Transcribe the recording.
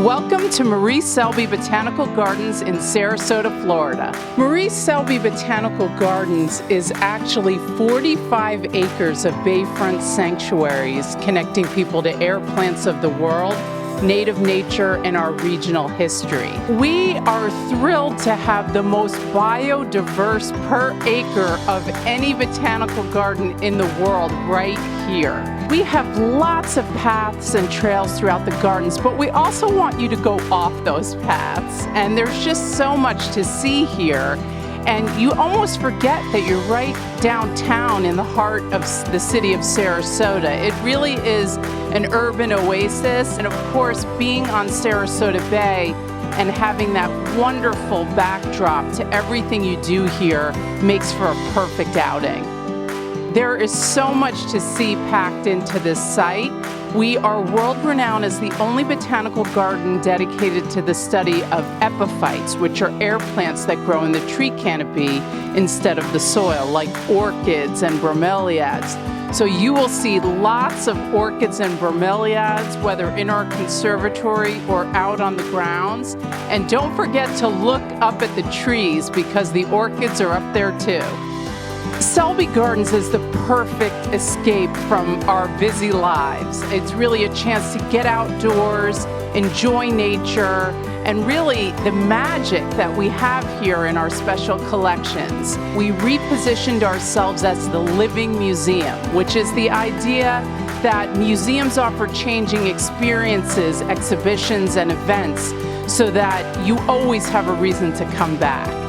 Welcome to Marie Selby Botanical Gardens in Sarasota, Florida. Marie Selby Botanical Gardens is actually 45 acres of bayfront sanctuaries connecting people to air plants of the world, native nature, and our regional history. We are thrilled to have the most biodiverse per acre of any botanical garden in the world right here. We have lots of paths and trails throughout the gardens, but we also want you to go off those paths. And there's just so much to see here. And you almost forget that you're right downtown in the heart of the city of Sarasota. It really is an urban oasis. And of course, being on Sarasota Bay and having that wonderful backdrop to everything you do here makes for a perfect outing. There is so much to see packed into this site. We are world-renowned as the only botanical garden dedicated to the study of epiphytes, which are air plants that grow in the tree canopy instead of the soil, like orchids and bromeliads. So you will see lots of orchids and bromeliads, whether in our conservatory or out on the grounds. And don't forget to look up at the trees because the orchids are up there too. Selby Gardens is the perfect escape from our busy lives. It's really a chance to get outdoors, enjoy nature, and really the magic that we have here in our special collections. We repositioned ourselves as the living museum, which is the idea that museums offer changing experiences, exhibitions, and events so that you always have a reason to come back.